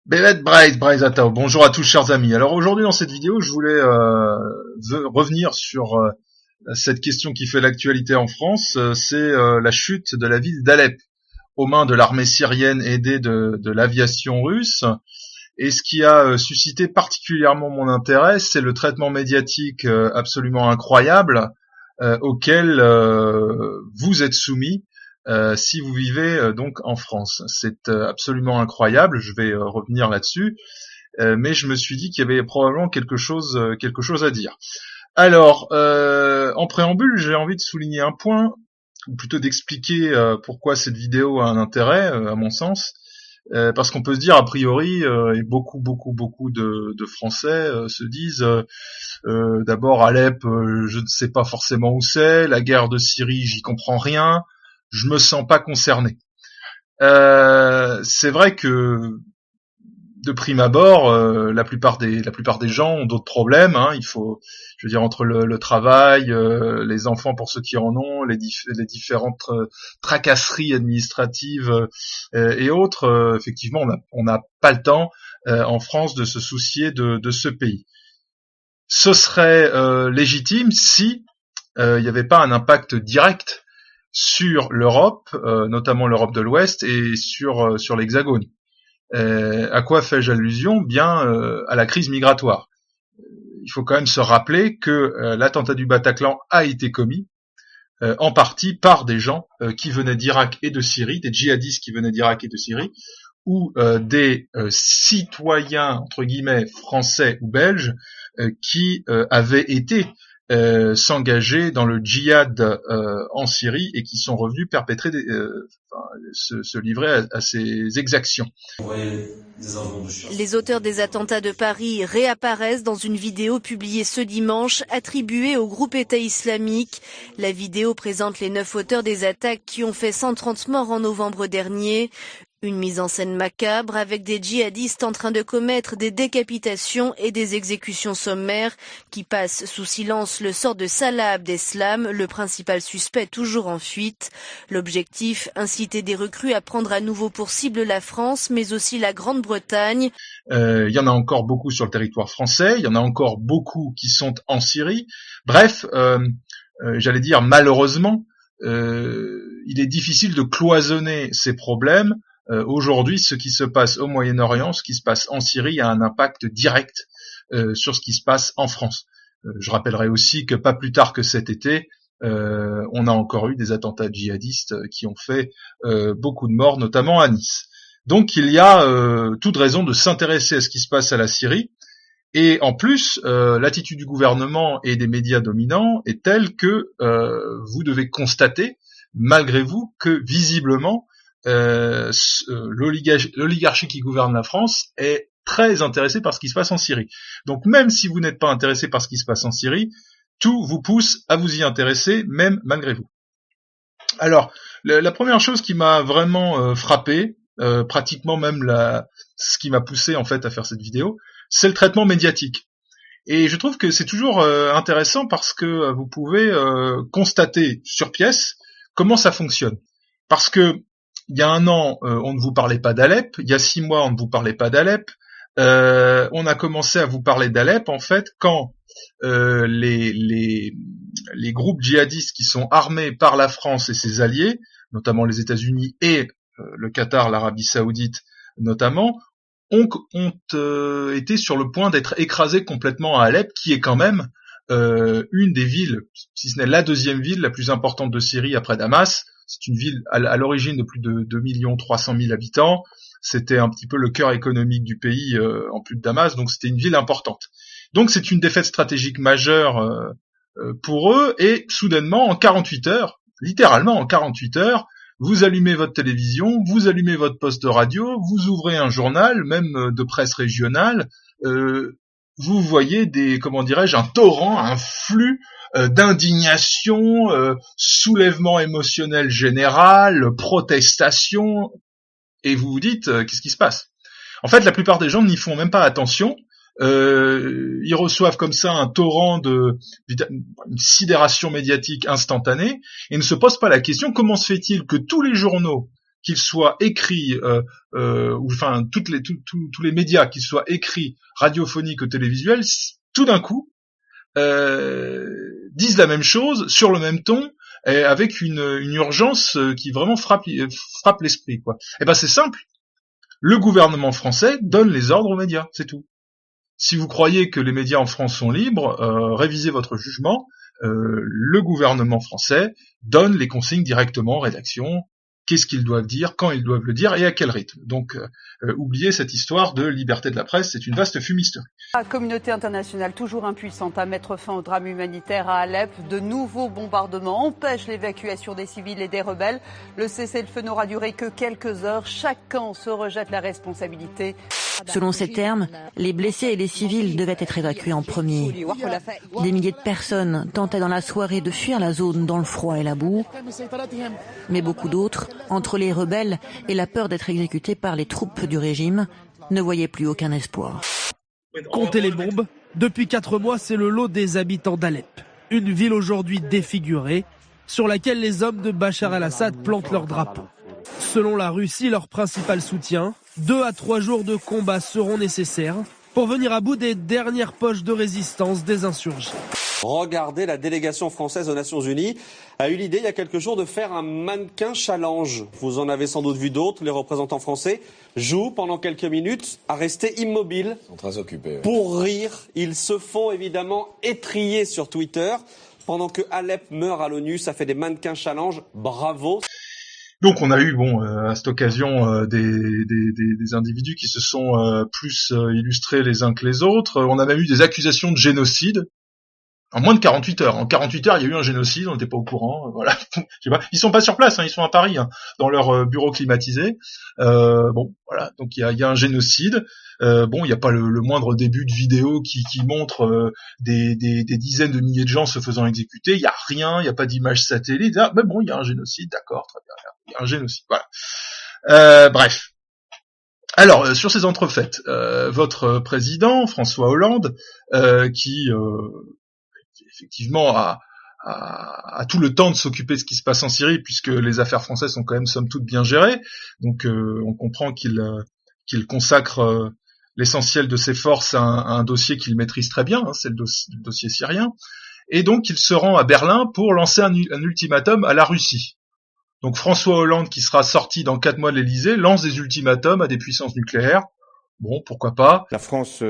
Belet Bryce Atao. Bonjour à tous chers amis. Alors aujourd'hui dans cette vidéo, je voulais revenir sur cette question qui fait l'actualité en France. C'est la chute de la ville d'Alep aux mains de l'armée syrienne aidée de l'aviation russe. Et ce qui a suscité particulièrement mon intérêt, c'est le traitement médiatique absolument incroyable auquel vous êtes soumis si vous vivez donc en France. C'est absolument incroyable, je vais revenir là-dessus, mais je me suis dit qu'il y avait probablement quelque chose à dire. Alors, en préambule, j'ai envie de souligner un point, ou plutôt d'expliquer pourquoi cette vidéo a un intérêt, à mon sens, parce qu'on peut se dire a priori, et beaucoup de Français se disent d'abord Alep, je ne sais pas forcément où c'est, la guerre de Syrie, j'y comprends rien, je me sens pas concerné. C'est vrai que de prime abord, la plupart des gens ont d'autres problèmes. Il faut, je veux dire, entre le travail, les enfants pour ceux qui en ont, les différentes tracasseries administratives et autres. Effectivement, on n'a pas le temps en France de se soucier de ce pays. Ce serait légitime si il n'y avait pas un impact direct sur l'Europe, notamment l'Europe de l'Ouest, et sur l'Hexagone. À quoi fais-je allusion? Bien à la crise migratoire. Il faut quand même se rappeler que l'attentat du Bataclan a été commis en partie par des gens qui venaient d'Irak et de Syrie, des djihadistes qui venaient d'Irak et de Syrie, ou des citoyens entre guillemets français ou belges qui avaient été s'engager dans le djihad en Syrie et qui sont revenus perpétrer se livrer à ces exactions. Les auteurs des attentats de Paris réapparaissent dans une vidéo publiée ce dimanche attribuée au groupe État islamique. La vidéo présente les 9 auteurs des attaques qui ont fait 130 morts en novembre dernier. Une mise en scène macabre avec des djihadistes en train de commettre des décapitations et des exécutions sommaires qui passent sous silence le sort de Salah Abdeslam, le principal suspect toujours en fuite. L'objectif, inciter des recrues à prendre à nouveau pour cible la France, mais aussi la Grande-Bretagne. Il y en a encore beaucoup sur le territoire français, il y en a encore beaucoup qui sont en Syrie. Bref, j'allais dire malheureusement, il est difficile de cloisonner ces problèmes. Aujourd'hui, ce qui se passe au Moyen-Orient, ce qui se passe en Syrie a un impact direct sur ce qui se passe en France. Je rappellerai aussi que pas plus tard que cet été, on a encore eu des attentats djihadistes qui ont fait beaucoup de morts, notamment à Nice. Donc il y a toute raison de s'intéresser à ce qui se passe à la Syrie. Et en plus, l'attitude du gouvernement et des médias dominants est telle que vous devez constater, malgré vous, que visiblement, l'oligarchie qui gouverne la France est très intéressée par ce qui se passe en Syrie. Donc même si vous n'êtes pas intéressé par ce qui se passe en Syrie, tout vous pousse à vous y intéresser, même malgré vous. Alors, la première chose qui m'a vraiment frappé, pratiquement même ce qui m'a poussé en fait à faire cette vidéo, c'est le traitement médiatique. Et je trouve que c'est toujours intéressant parce que vous pouvez constater sur pièce comment ça fonctionne. Parce que il y a un an, on ne vous parlait pas d'Alep. Il y a 6 mois, on ne vous parlait pas d'Alep. On a commencé à vous parler d'Alep, en fait, quand les groupes djihadistes qui sont armés par la France et ses alliés, notamment les États-Unis et le Qatar, l'Arabie Saoudite notamment, ont été sur le point d'être écrasés complètement à Alep, qui est quand même une des villes, si ce n'est la deuxième ville la plus importante de Syrie après Damas. C'est une ville à l'origine de plus de 2 300 000 habitants. C'était un petit peu le cœur économique du pays en plus de Damas, donc c'était une ville importante. Donc c'est une défaite stratégique majeure pour eux, et soudainement, en 48 heures, littéralement en 48 heures, vous allumez votre télévision, vous allumez votre poste de radio, vous ouvrez un journal, même de presse régionale, vous voyez un torrent, un flux d'indignation, soulèvement émotionnel général, protestation, et vous vous dites qu'est-ce qui se passe? En fait, la plupart des gens n'y font même pas attention. Ils reçoivent comme ça un torrent une sidération médiatique instantanée et ne se posent pas la question comment se fait-il que tous les journaux qu'ils soient écrits, ou enfin tous les médias, qu'ils soient écrits, radiophoniques ou télévisuels, tout d'un coup disent la même chose sur le même ton, et avec une urgence qui vraiment frappe l'esprit, quoi. Et ben c'est simple. Le gouvernement français donne les ordres aux médias, c'est tout. Si vous croyez que les médias en France sont libres, révisez votre jugement. Le gouvernement français donne les consignes directement aux rédactions. Qu'est-ce qu'ils doivent dire, quand ils doivent le dire et à quel rythme. Donc, oubliez cette histoire de liberté de la presse, c'est une vaste fumisterie. La communauté internationale toujours impuissante à mettre fin au drame humanitaire à Alep. De nouveaux bombardements empêchent l'évacuation des civils et des rebelles. Le cessez-le-feu n'aura duré que quelques heures. Chaque camp se rejette la responsabilité. Selon ces termes, les blessés et les civils devaient être évacués en premier. Des milliers de personnes tentaient dans la soirée de fuir la zone dans le froid et la boue, mais beaucoup d'autres, entre les rebelles et la peur d'être exécutés par les troupes du régime, ne voyaient plus aucun espoir. Comptez les bombes. Depuis 4 mois, c'est le lot des habitants d'Alep. Une ville aujourd'hui défigurée, sur laquelle les hommes de Bachar el-Assad plantent leurs drapeaux. Selon la Russie, leur principal soutien, 2 à 3 jours de combat seront nécessaires pour venir à bout des dernières poches de résistance des insurgés. Regardez, la délégation française aux Nations Unies a eu l'idée il y a quelques jours de faire un mannequin challenge. Vous en avez sans doute vu d'autres. Les représentants français jouent pendant quelques minutes à rester immobiles. Ils sont très occupés. Pour rire, ils se font évidemment étrier sur Twitter. Pendant que Alep meurt à l'ONU, ça fait des mannequins challenge. Bravo. Donc on a eu à cette occasion des individus qui se sont plus illustrés les uns que les autres. On a même eu des accusations de génocide en moins de 48 heures. En 48 heures, il y a eu un génocide, on n'était pas au courant. Voilà, je sais pas. Ils sont pas sur place, ils sont à Paris, dans leur bureau climatisé. Voilà, donc il y a un génocide. Il n'y a pas le moindre début de vidéo qui montre des dizaines de milliers de gens se faisant exécuter. Il y a rien, il y a pas d'image satellite. Mais bon, il y a un génocide, d'accord, très bien. Il y a un génocide, voilà. Bref. Alors, sur ces entrefaites, votre président, François Hollande, qui effectivement a tout le temps de s'occuper de ce qui se passe en Syrie, puisque les affaires françaises sont quand même somme toute bien gérées. Donc on comprend qu'il consacre l'essentiel de ses forces à un dossier qu'il maîtrise très bien, c'est le dossier syrien. Et donc il se rend à Berlin pour lancer un ultimatum à la Russie. Donc François Hollande, qui sera sorti dans 4 mois de l'Élysée, lance des ultimatums à des puissances nucléaires. Bon, pourquoi pas. La France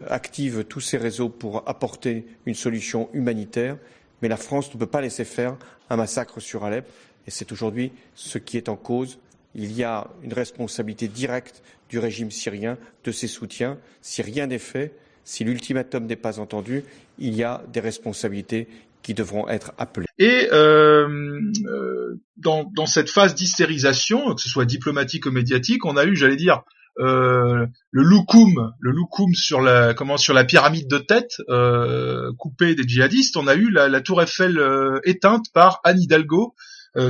active tous ses réseaux pour apporter une solution humanitaire, mais la France ne peut pas laisser faire un massacre sur Alep, et c'est aujourd'hui ce qui est en cause. Il y a une responsabilité directe du régime syrien, de ses soutiens. Si rien n'est fait, si l'ultimatum n'est pas entendu, il y a des responsabilités qui devront être appelées. Et dans cette phase d'hystérisation, que ce soit diplomatique ou médiatique, on a eu, j'allais dire, le loukoum sur la pyramide de tête coupée des djihadistes. On a eu la tour Eiffel éteinte par Anne Hidalgo,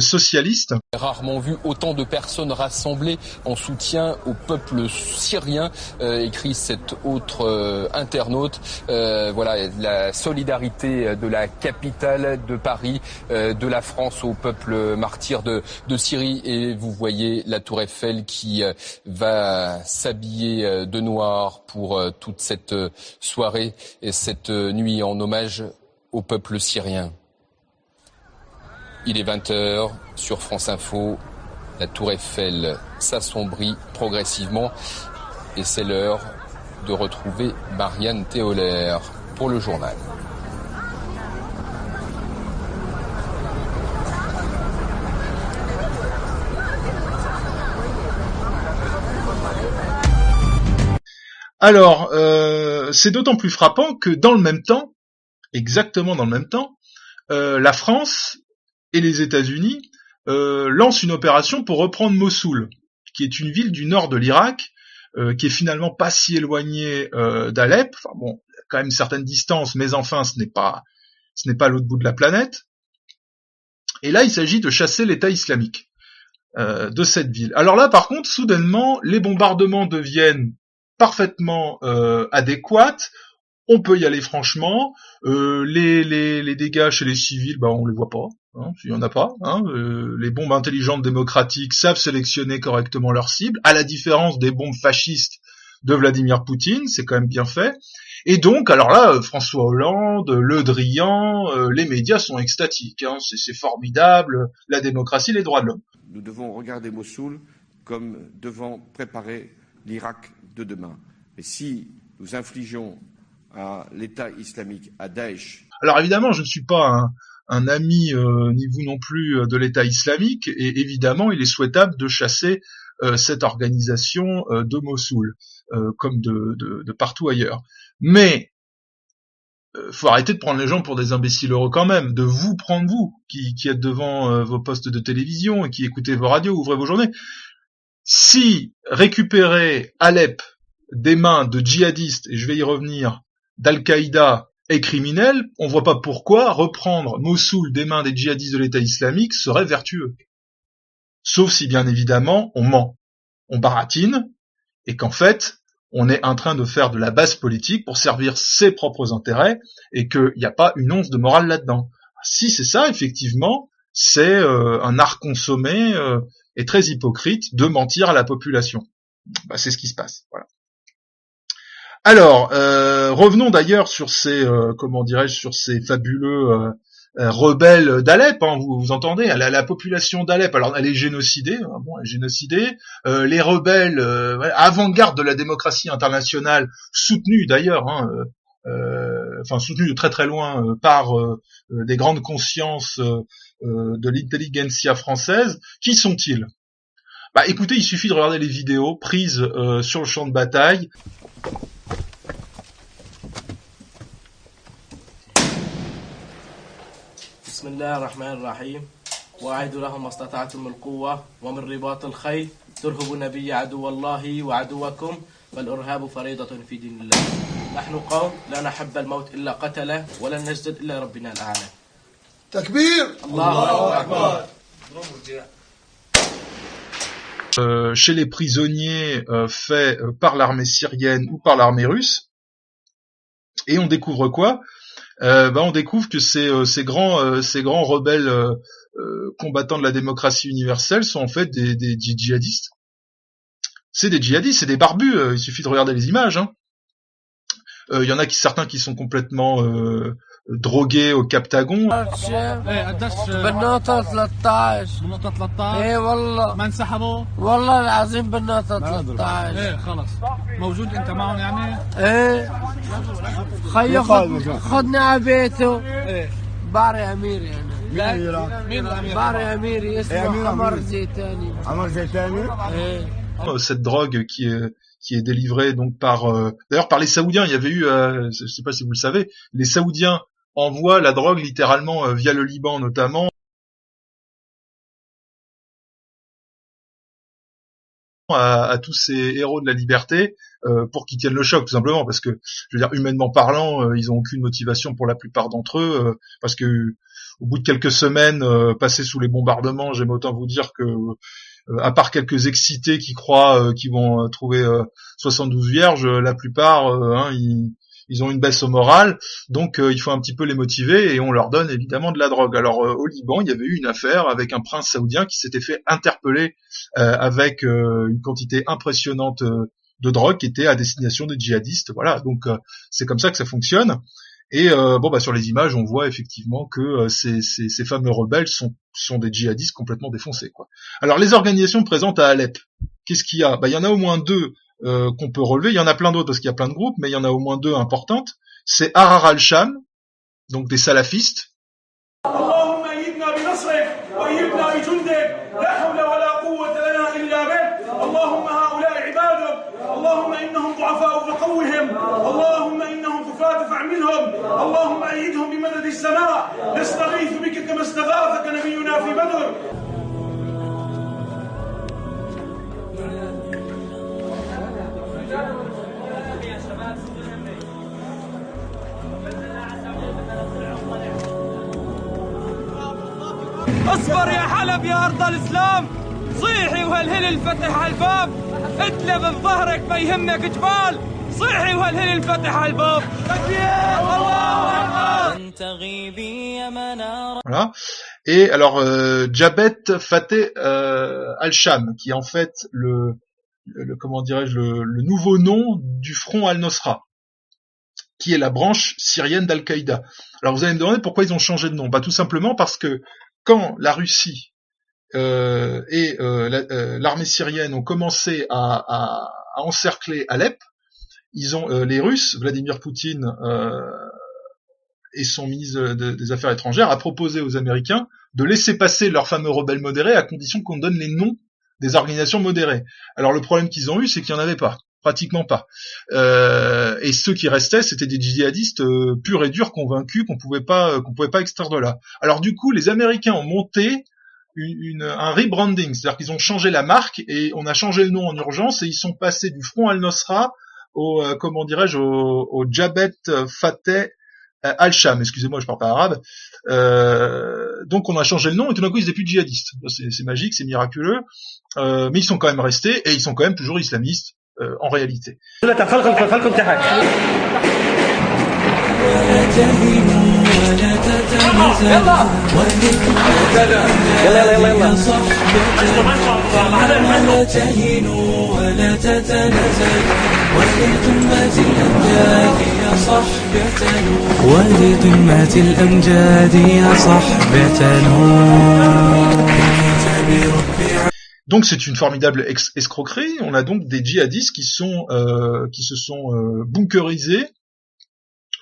socialiste. Rarement vu autant de personnes rassemblées en soutien au peuple syrien, écrit cet autre internaute. Voilà, la solidarité de la capitale de Paris, de la France au peuple martyr de Syrie. Et vous voyez la tour Eiffel qui va s'habiller de noir pour toute cette soirée et cette nuit en hommage au peuple syrien. Il est 20h sur France Info. La tour Eiffel s'assombrit progressivement et c'est l'heure de retrouver Marianne Théolaire pour le journal. Alors, c'est d'autant plus frappant que dans le même temps, exactement dans le même temps, la France et les États-Unis lancent une opération pour reprendre Mossoul, qui est une ville du nord de l'Irak, qui est finalement pas si éloignée d'Alep. Enfin bon, il y a quand même une certaine distance, mais enfin ce n'est pas l'autre bout de la planète. Et là, il s'agit de chasser l'État islamique de cette ville. Alors là, par contre, soudainement, les bombardements deviennent parfaitement adéquats. On peut y aller franchement. Les dégâts chez les civils, on les voit pas. Hein, il y en a pas. Hein, les bombes intelligentes démocratiques savent sélectionner correctement leurs cibles, à la différence des bombes fascistes de Vladimir Poutine, c'est quand même bien fait. Et donc, alors là, François Hollande, Le Drian, les médias sont extatiques. Hein, c'est formidable, la démocratie, les droits de l'homme. Nous devons regarder Mossoul comme devant préparer l'Irak de demain. Mais si nous infligeons à l'État islamique, à Daesh... Alors évidemment, je ne suis pas un ami, ni vous non plus, de l'État islamique, et évidemment, il est souhaitable de chasser cette organisation de Mossoul, comme de partout ailleurs. Mais faut arrêter de prendre les gens pour des imbéciles heureux quand même, de vous prendre vous, qui êtes devant vos postes de télévision et qui écoutez vos radios, ouvrez vos journées. Si récupérer Alep des mains de djihadistes, et je vais y revenir, d'Al-Qaïda est criminel, on voit pas pourquoi reprendre Mossoul des mains des djihadistes de l'État islamique serait vertueux. Sauf si bien évidemment on ment, on baratine, et qu'en fait on est en train de faire de la basse politique pour servir ses propres intérêts, et qu'il n'y a pas une once de morale là-dedans. Si c'est ça, effectivement, c'est un art consommé et très hypocrite de mentir à la population. Bah, c'est ce qui se passe. Voilà. Alors, revenons d'ailleurs sur ces, sur ces fabuleux rebelles d'Alep. Hein, vous entendez, la population d'Alep. Alors, elle est génocidée. Hein, bon, elle est génocidée. Les rebelles, avant-garde de la démocratie internationale, soutenus d'ailleurs, hein, soutenus de très très loin par des grandes consciences de l'intelligentsia française. Qui sont-ils? Bah, écoutez, il suffit de regarder les vidéos prises sur le champ de bataille. بسم الله الرحمن الرحيم وأعد لهم ما استطعتم من قوة ومن رباط الخيل ترهبون به عدو الله وعدوكم فالإرهاب فريضة في دين الله نحن قوم لا نحب الموت إلا قتله ولن نسجد إلا ربنا الأعلى تكبير الله أكبر. Chez les prisonniers faits par l'armée syrienne ou par l'armée russe, et on découvre quoi? On découvre que ces grands rebelles combattants de la démocratie universelle sont en fait des djihadistes. C'est des djihadistes, c'est des barbus. Il suffit de regarder les images. Hein. Y en a certains qui sont complètement drogués au Captagon. بالنقطة 13 ايه والله ما انسحبوا والله العظيم بالنقطة 13 ايه خلص موجود انت معهم يعني ايه خيو خدني على بيته ايه باري اميري انا باري اميري اسمه عمر زيتاني ايه cette drogue qui est délivrée donc d'ailleurs par les Saoudiens. Il y avait eu, je sais pas si vous le savez, les Saoudiens envoient la drogue littéralement via le Liban notamment à tous ces héros de la liberté pour qu'ils tiennent le choc, tout simplement, parce que je veux dire, humainement parlant, ils ont aucune motivation pour la plupart d'entre eux, parce que au bout de quelques semaines passées sous les bombardements, j'aime autant vous dire que à part quelques excités qui croient qu'ils vont trouver 72 vierges, la plupart ils ont une baisse au moral, donc il faut un petit peu les motiver et on leur donne évidemment de la drogue. Alors au Liban, il y avait eu une affaire avec un prince saoudien qui s'était fait interpeller avec une quantité impressionnante de drogue qui était à destination des djihadistes. Voilà, donc c'est comme ça que ça fonctionne. Et sur les images, on voit effectivement que ces fameux rebelles sont des djihadistes complètement défoncés, quoi. Alors les organisations présentes à Alep, qu'est-ce qu'il y a? Il y en a au moins deux qu'on peut relever. Il y en a plein d'autres parce qu'il y a plein de groupes, mais il y en a au moins deux importantes. C'est Ahrar al-Sham, donc des salafistes. اللهم إنهم ضعفاء فقوهم اللهم إنهم كفاة فاعملهم اللهم أيدهم بمدد السماء نستغيث بك كما استغاثك نبينا في بدر. اصبر يا حلب يا أرض الإسلام صيحي وهلهل الفتح على الباب اتلف بظهرك ما يهمك جبال صيحي وهلهل الفتح على الباب Voilà. Et alors Jabhat Fateh al-Sham, qui est en fait le nouveau nom du Front al-Nosra, qui est la branche syrienne d'Al-Qaïda. Alors vous allez me demander pourquoi ils ont changé de nom. Tout simplement parce que quand la Russie et l'armée syrienne ont commencé à encercler Alep, les Russes, Vladimir Poutine et son ministre des Affaires étrangères, a proposé aux Américains de laisser passer leurs fameux rebelles modérés à condition qu'on donne les noms des organisations modérées. Alors le problème qu'ils ont eu, c'est qu'il n'y en avait pas. Pratiquement pas. Et ceux qui restaient, c'était des djihadistes purs et durs, convaincus qu'on pouvait pas extraire de là. Alors du coup, les Américains ont monté un rebranding, c'est-à-dire qu'ils ont changé la marque et on a changé le nom en urgence et ils sont passés du Front al-Nosra au Jabhat Fateh al-Sham. Excusez-moi, je parle pas arabe. Donc on a changé le nom et tout d'un coup ils étaient plus djihadistes. C'est magique, c'est miraculeux. Mais ils sont quand même restés et ils sont quand même toujours islamistes. En réalité. Donc c'est une formidable escroquerie. On a donc des djihadistes qui se sont bunkerisés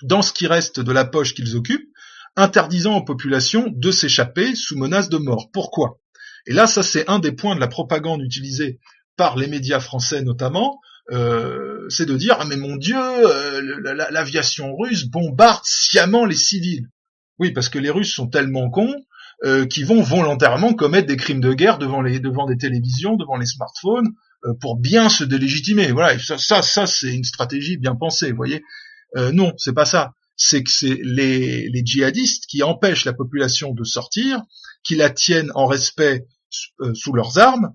dans ce qui reste de la poche qu'ils occupent, interdisant aux populations de s'échapper sous menace de mort. Pourquoi? Et là, ça c'est un des points de la propagande utilisée par les médias français notamment, c'est de dire « Ah mais mon Dieu, l'aviation russe bombarde sciemment les civils ». Oui, parce que les Russes sont tellement cons qui vont volontairement commettre des crimes de guerre devant des télévisions, devant les smartphones, pour bien se délégitimer. Voilà, et ça c'est une stratégie bien pensée, vous voyez. Non, c'est pas ça. C'est que c'est les djihadistes qui empêchent la population de sortir, qui la tiennent en respect sous leurs armes,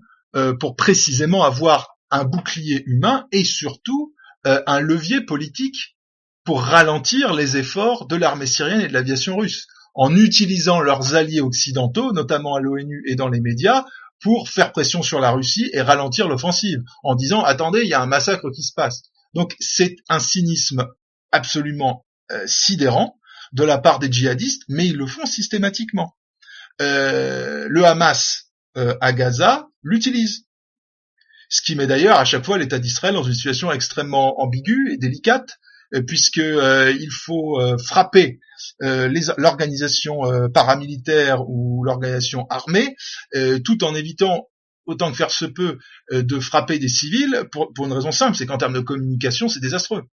pour précisément avoir un bouclier humain et surtout un levier politique pour ralentir les efforts de l'armée syrienne et de l'aviation russe, en utilisant leurs alliés occidentaux, notamment à l'ONU et dans les médias, pour faire pression sur la Russie et ralentir l'offensive, en disant « Attendez, il y a un massacre qui se passe ». Donc c'est un cynisme absolument sidérant de la part des djihadistes, mais ils le font systématiquement. Le Hamas à Gaza l'utilise. Ce qui met d'ailleurs à chaque fois l'État d'Israël dans une situation extrêmement ambiguë et délicate, puisque il faut frapper l'organisation paramilitaire ou l'organisation armée, tout en évitant autant que faire se peut de frapper des civils, pour une raison simple, c'est qu'en termes de communication, c'est désastreux.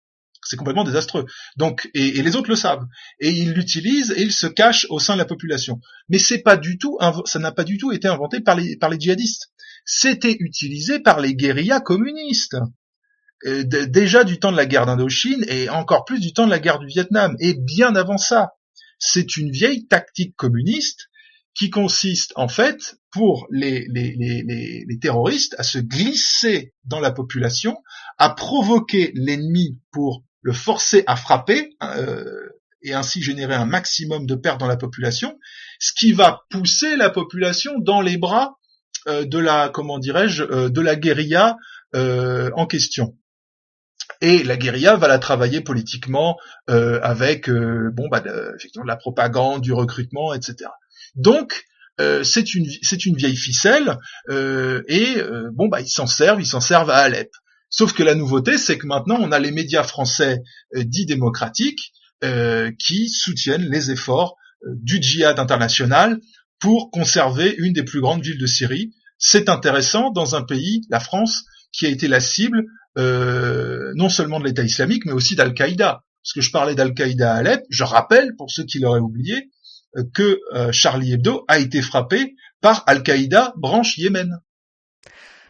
C'est complètement désastreux. Donc, et les autres le savent. Et ils l'utilisent et ils se cachent au sein de la population. Mais ça n'a pas du tout été inventé par les djihadistes. C'était utilisé par les guérillas communistes. Déjà du temps de la guerre d'Indochine et encore plus du temps de la guerre du Vietnam. Et bien avant ça. C'est une vieille tactique communiste qui consiste en fait pour les terroristes à se glisser dans la population, à provoquer l'ennemi pour le forcer à frapper et ainsi générer un maximum de pertes dans la population, ce qui va pousser la population dans les bras de la guérilla en question. Et la guérilla va la travailler politiquement avec effectivement de la propagande, du recrutement, etc. Donc c'est une vieille ficelle ils s'en servent à Alep. Sauf que la nouveauté, c'est que maintenant on a les médias français dits démocratiques qui soutiennent les efforts du djihad international pour conserver une des plus grandes villes de Syrie. C'est intéressant dans un pays, la France, qui a été la cible non seulement de l'État islamique, mais aussi d'Al-Qaïda. Parce que je parlais d'Al-Qaïda à Alep, je rappelle, pour ceux qui l'auraient oublié, que Charlie Hebdo a été frappé par Al-Qaïda branche Yémen.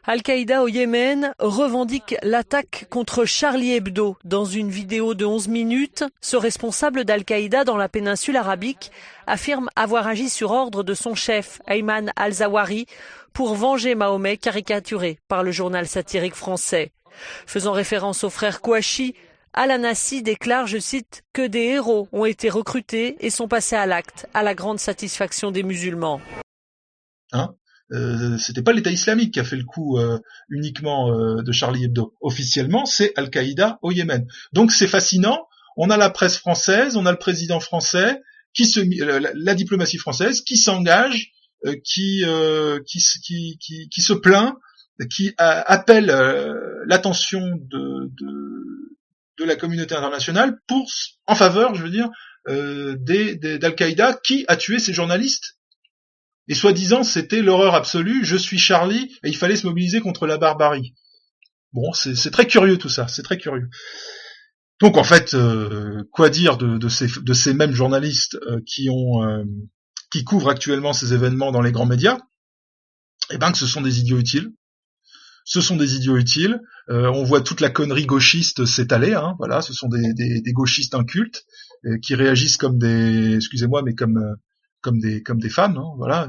Al-Qaïda au Yémen revendique l'attaque contre Charlie Hebdo. Dans une vidéo de 11 minutes, ce responsable d'Al-Qaïda dans la péninsule arabique affirme avoir agi sur ordre de son chef, Ayman al-Zawahiri, pour venger Mahomet, caricaturé par le journal satirique français. Faisant référence au frère Kouachi, Al-Anassi déclare, je cite, que des héros ont été recrutés et sont passés à l'acte, à la grande satisfaction des musulmans. C'était pas l'État islamique qui a fait le coup uniquement de Charlie Hebdo. Officiellement, c'est Al-Qaïda au Yémen. Donc c'est fascinant. On a la presse française, on a le président français, la diplomatie française qui s'engage, qui se plaint, qui appelle l'attention de la communauté internationale en faveur, je veux dire, d'Al-Qaïda qui a tué ces journalistes. Et soi-disant, c'était l'horreur absolue, je suis Charlie, et il fallait se mobiliser contre la barbarie. Bon, c'est très curieux tout ça, c'est très curieux. Donc en fait, quoi dire de ces mêmes journalistes qui couvrent actuellement ces événements dans les grands médias? Eh ben que ce sont des idiots utiles. Ce sont des idiots utiles. On voit toute la connerie gauchiste s'étaler. Voilà, ce sont des gauchistes incultes qui réagissent comme des, excusez-moi, mais comme des femmes, voilà.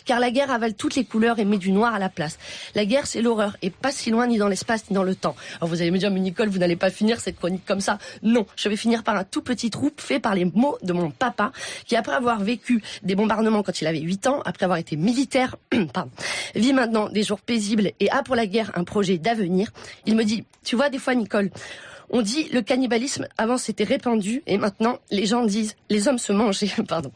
Car la guerre avale toutes les couleurs et met du noir à la place. La guerre, c'est l'horreur, et pas si loin ni dans l'espace ni dans le temps. Alors vous allez me dire, mais Nicole, vous n'allez pas finir cette chronique comme ça. Non, je vais finir par un tout petit trou fait par les mots de mon papa, qui après avoir vécu des bombardements quand il avait 8 ans, après avoir été militaire, vit maintenant des jours paisibles et a pour la guerre un projet d'avenir. Il me dit, tu vois, des fois, Nicole, on dit le cannibalisme, avant c'était répandu, et maintenant les gens disent les hommes se mangent. Pardon.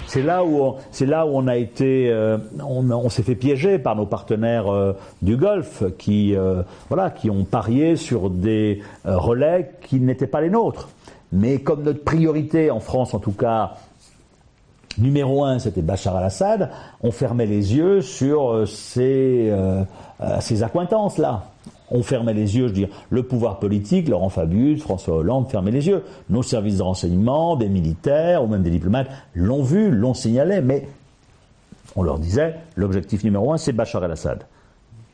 C'est là où on a été, on s'est fait piéger par nos partenaires du Golfe qui ont parié sur des relais qui n'étaient pas les nôtres. Mais comme notre priorité en France, en tout cas, numéro 1, c'était Bachar al-Assad, on fermait les yeux sur ces accointances-là. On fermait les yeux, je veux dire, le pouvoir politique, Laurent Fabius, François Hollande fermaient les yeux. Nos services de renseignement, des militaires ou même des diplomates l'ont vu, l'ont signalé, mais on leur disait, l'objectif numéro 1, c'est Bachar el-Assad.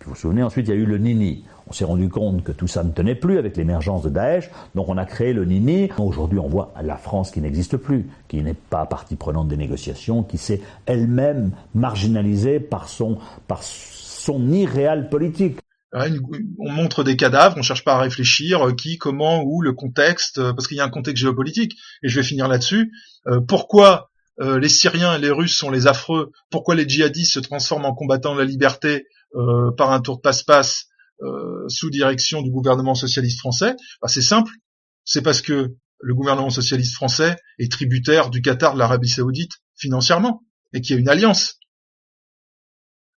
Vous vous souvenez, ensuite, il y a eu le Nini. On s'est rendu compte que tout ça ne tenait plus avec l'émergence de Daesh, donc on a créé le Nini. Aujourd'hui, on voit la France qui n'existe plus, qui n'est pas partie prenante des négociations, qui s'est elle-même marginalisée par son irréel politique. On montre des cadavres, on cherche pas à réfléchir qui, comment, où, le contexte, parce qu'il y a un contexte géopolitique, et je vais finir là-dessus. Pourquoi les Syriens et les Russes sont les affreux? Pourquoi les djihadistes se transforment en combattants de la liberté par un tour de passe-passe sous direction du gouvernement socialiste français? C'est simple, c'est parce que le gouvernement socialiste français est tributaire du Qatar, de l'Arabie Saoudite, financièrement, et qu'il y a une alliance,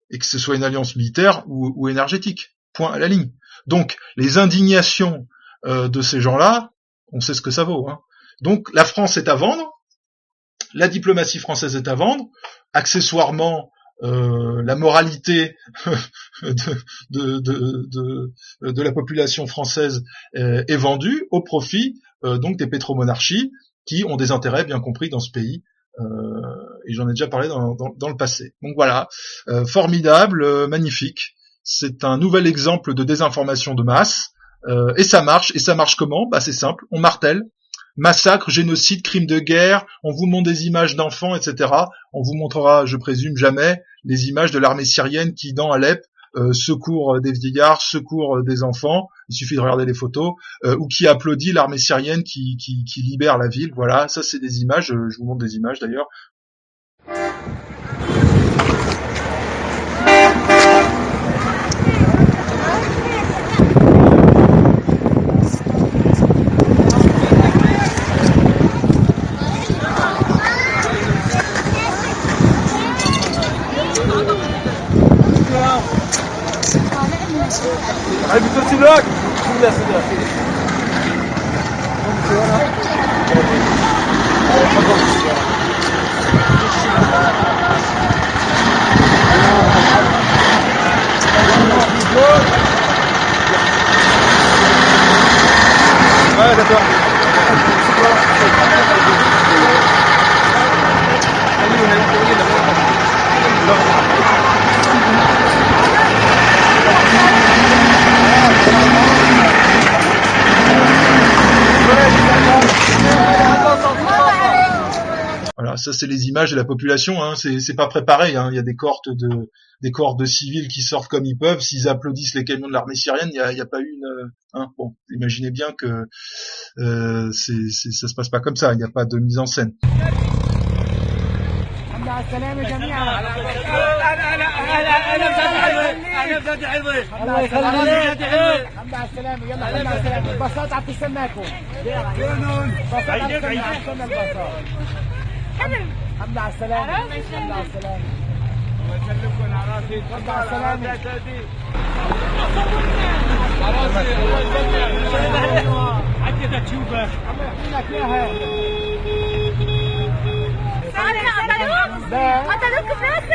et que ce soit une alliance militaire ou énergétique. Point à la ligne. Donc, les indignations de ces gens-là, on sait ce que ça vaut. Donc, la France est à vendre, la diplomatie française est à vendre, accessoirement, la moralité de la population française est vendue au profit donc des pétromonarchies qui ont des intérêts bien compris dans ce pays. Et j'en ai déjà parlé dans le passé. Donc voilà, formidable, magnifique. C'est un nouvel exemple de désinformation de masse, et ça marche. Et ça marche comment? C'est simple, on martèle. Massacre, génocide, crime de guerre, on vous montre des images d'enfants, etc. On vous montrera, je présume, jamais les images de l'armée syrienne qui, dans Alep, secourt des vieillards, secourt des enfants, il suffit de regarder les photos, ou qui applaudit l'armée syrienne qui libère la ville. Voilà, ça c'est des images, je vous montre des images d'ailleurs. Ouais, d'accord. ça c'est les images de la population, hein. C'est pas préparé, hein. Il y a des cohortes de civils qui sortent comme ils peuvent. S'ils applaudissent les camions de l'armée syrienne, il y a pas une, hein. Bon, imaginez bien que ça se passe pas comme ça. Il n'y a pas de mise en scène.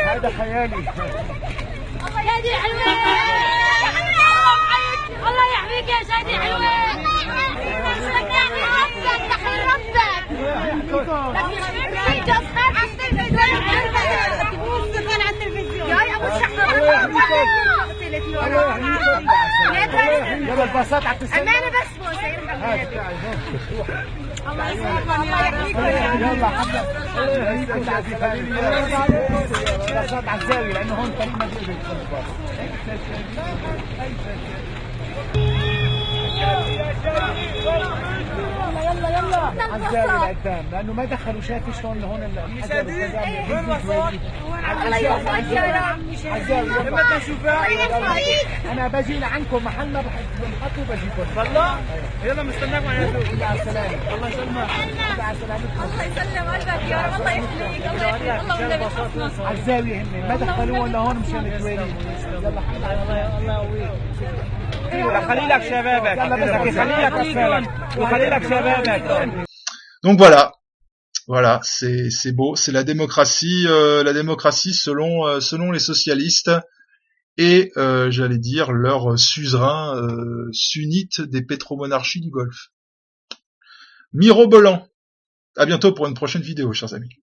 هذا خيالي شادي حلوة الله يحميك يا شادي حلوة تحيي ربك يا ابو الشحمة يلا الباصات على التسليم انا بس الله يسلمك الله يحميك يلا الباصات على الزاوية لانه هون طريق ما بيقدر يدخل الباص يلا على الزاوية لقدام لانه ما دخلوا شايف شلون هون الحجر الله يوفقك يا رب على الزاوية لما تشوفها انا باجي لعندكم محل ما بنحط وبجيكم والله يلا مستناكم على السلامة الله يسلمك الله يسلم قلبك يا رب الله يخليك الله يخليك الله والنبي على الزاوية هن ما دخلوهم لهون مشان الجوالين يلا الله يقويك خليلك شبابك خليلك شبابك. Donc voilà, c'est beau, c'est la démocratie selon les socialistes et j'allais dire leur suzerain sunnite des pétromonarchies du Golfe. Mirobolant. À bientôt pour une prochaine vidéo, chers amis.